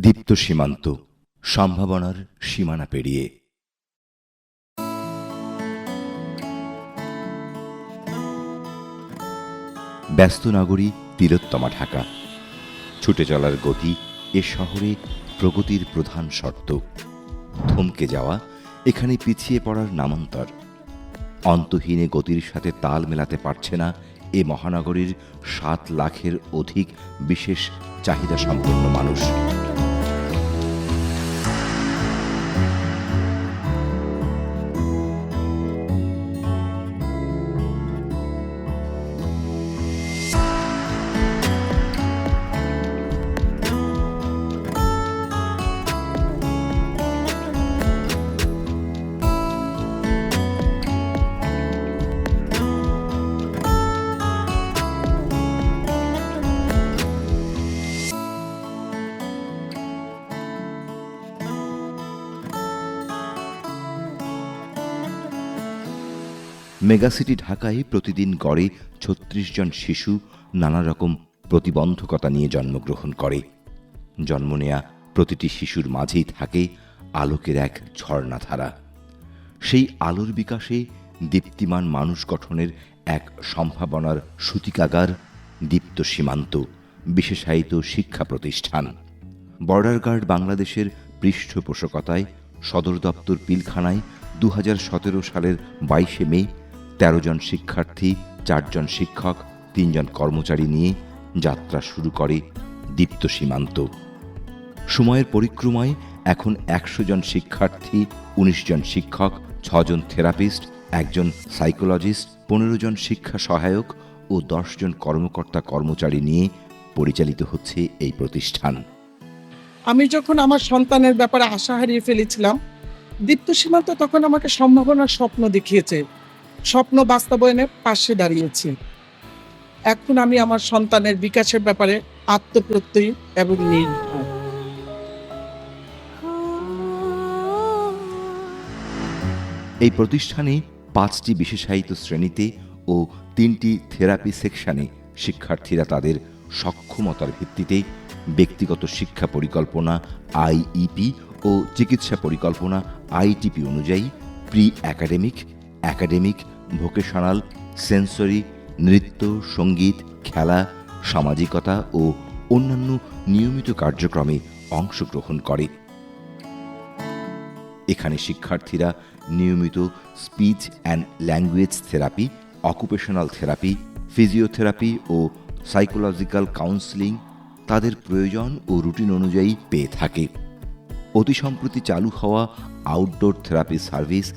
দীপ্ত সীমান্ত, সম্ভাবনার সীমানা পেরিয়ে। ব্যস্ত নগরী তিলোত্তমা ঢাকা। ছুটে চলার গতি এ শহরে প্রগতির প্রধান শর্ত। থমকে যাওয়া এখানে পিছিয়ে পড়ার নামান্তর। অন্তহীন গতির সাথে তাল মেলাতে পারছে না এ মহানগরীর ৭ লাখের অধিক বিশেষ চাহিদা সম্পন্ন মানুষ। মেগাসিটি ঢাকায় প্রতিদিন গড়ে ৩৬ জন শিশু নানা রকম প্রতিবন্ধকতা নিয়ে জন্মগ্রহণ করে। জন্ম নেয়া প্রতিটি শিশুর মাঝেই থাকে আলোকের এক ঝর্ণাধারা। সেই আলোর বিকাশে দীপ্তিমান মানুষ গঠনের এক সম্ভাবনার সূতিকাগার দীপ্ত সীমান্ত বিশেষায়িত শিক্ষা প্রতিষ্ঠান। বর্ডার গার্ড বাংলাদেশের পৃষ্ঠপোষকতায় সদর দপ্তর পিলখানায় ২০১৭ সালের ২২শে মে ১৩ জন শিক্ষার্থী, ৪ জন শিক্ষক, ৩ জন কর্মচারী নিয়ে যাত্রা শুরু করে দীপ্ত সীমান্ত। সময়ের পরিক্রমায় এখন ১০০ জন শিক্ষার্থী, ১৯ জন শিক্ষক, ৬ জন থেরাপিস্ট, ১ জন সাইকোলজিস্ট, ১৫ জন শিক্ষা সহায়ক ও ১০ জন কর্মকর্তা কর্মচারী নিয়ে পরিচালিত হচ্ছে এই প্রতিষ্ঠান। আমি যখন আমার সন্তানের ব্যাপারে আশা হারিয়ে ফেলেছিলাম, দীপ্ত সীমান্ত তখন আমাকে সম্ভাবনার স্বপ্ন দেখিয়েছে, স্বপ্ন বাস্তবায়নের পাশে দাঁড়িয়েছে। এখন আমি আমার সন্তানের বিকাশের ব্যাপারে আত্মপ্রত্যয়ী এবং নির্ভর। এই প্রতিষ্ঠানে ৫টি বিশেষায়িত শ্রেণীতে ও ৩টি থেরাপি সেকশনে শিক্ষার্থীরা তাদের সক্ষমতার ভিত্তিতে ব্যক্তিগত শিক্ষা পরিকল্পনা আইইপি ও চিকিৎসা পরিকল্পনা আইটিপি অনুযায়ী pre academic, academic, vocational, sensory, নৃত্য, সঙ্গীত, খেলা, সামাজিকতা ও অন্যান্য নিয়মিত কার্যক্রমে অংশগ্রহণ করে। এখানে শিক্ষার্থীরা নিয়মিত speech and language therapy, occupational therapy, physiotherapy ও সাইকোলজিক্যাল কাউন্সেলিং তাদের প্রয়োজন ও রুটিন অনুযায়ী পেয়ে থাকে। অতি সম্প্রতি চালু হওয়া আউটডোর থেরাপি সার্ভিস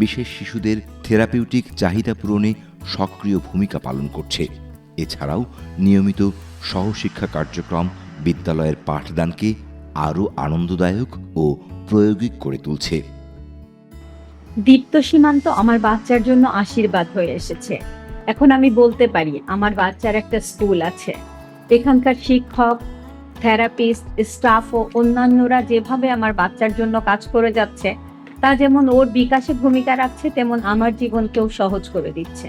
বিশেষ শিশুদের থেরাপিউটিক চাহিদা পূরণে সক্রিয় ভূমিকা পালন করছে। এছাড়াও নিয়মিত সহশিক্ষা কার্যক্রম বিদ্যালয়ের পাঠদানকে আরও আনন্দদায়ক ও প্রায়োগিক করে তুলছে। দীপ্ত সীমান্ত আমার বাচ্চার জন্য আশীর্বাদ হয়ে এসেছে। এখন আমি বলতে পারি আমার বাচ্চার একটা স্কুল আছে। এখানকার শিক্ষক, থেরাপিস্ট, স্টাফ ও অন্যান্যরা যেভাবে আমার বাচ্চার জন্য কাজ করে যাচ্ছে, তা যেমন ওর বিকাশে ভূমিকা রাখছে, তেমন আমার জীবনকেও সহজ করে দিচ্ছে।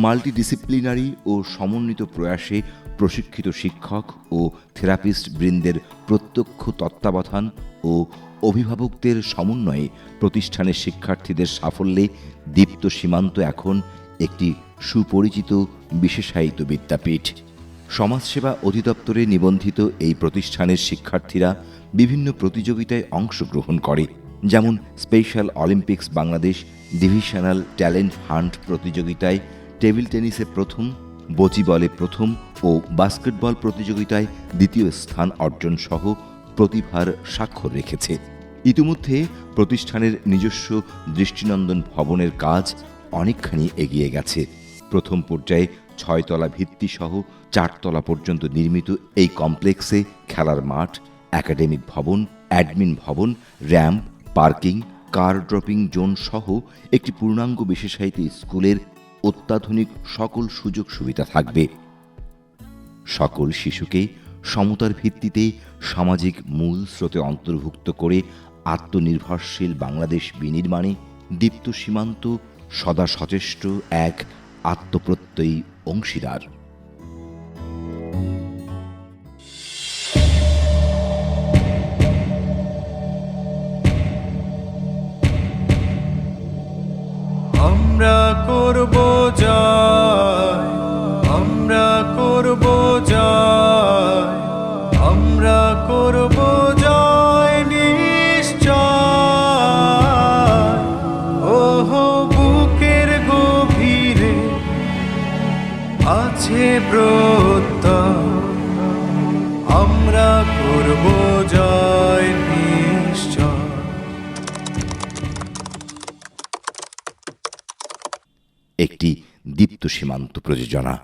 মাল্টিডিসিপ্লিনারি ও সমন্বিত প্রয়াসে প্রশিক্ষিত শিক্ষক ও থেরাপিস্ট বৃন্দের প্রত্যক্ষ তত্ত্বাবধান ও অভিভাবকদের সমন্বয়ে প্রতিষ্ঠানের শিক্ষার্থীদের সাফল্যে দীপ্ত সীমান্ত এখন একটি সুপরিচিত বিশেষায়িত বিদ্যাপীঠ। সমাজসেবা অধিদপ্তরে নিবন্ধিত এই প্রতিষ্ঠানের শিক্ষার্থীরা বিভিন্ন প্রতিযোগিতায় অংশগ্রহণ করে, যেমন special Olympics Bangladesh divisional talent hunt প্রতিযোগিতায় টেবিল টেনিসে প্রথম, বচিবলে প্রথম ও বাস্কেটবল প্রতিযোগিতায় দ্বিতীয় স্থান অর্জন সহ প্রতিভার স্বাক্ষর রেখেছে। ইতিমধ্যে প্রতিষ্ঠানের নিজস্ব দৃষ্টিনন্দন ভবনের কাজ অনেকখানি এগিয়ে গেছে। প্রথম পর্যায়ে ৬ তলা ভিত্তি সহ ৪ তলা পর্যন্ত নির্মিত এই কমপ্লেক্সে খেলার মাঠ, একাডেমিক ভবন, অ্যাডমিন ভবন, র্যাম্প, পার্কিং, কার ড্রপিং জোন সহ একটি পূর্ণাঙ্গ বিশেষায়িত স্কুলের অত্যাধুনিক সকল সুযোগ সুবিধা থাকবে। সকল শিশুকে সমতার ভিত্তিতে সামাজিক মূল স্রোতে অন্তর্ভুক্ত করে আত্মনির্ভরশীল বাংলাদেশ বিনির্মাণে দীপ্ত সীমান্ত সদা সচেষ্ট এক আত্মপ্রত্যয়ী অংশীদার। আমরা করব জয়, আমরা করব জয়, আমরা করব জয় নিশ্চয়। ওহো বুকের গভীরে আছে প্রত্যয়, আমরা করব জয় নিশ্চয়। একটি দীপ্ত সীমান্ত প্রযোজনা।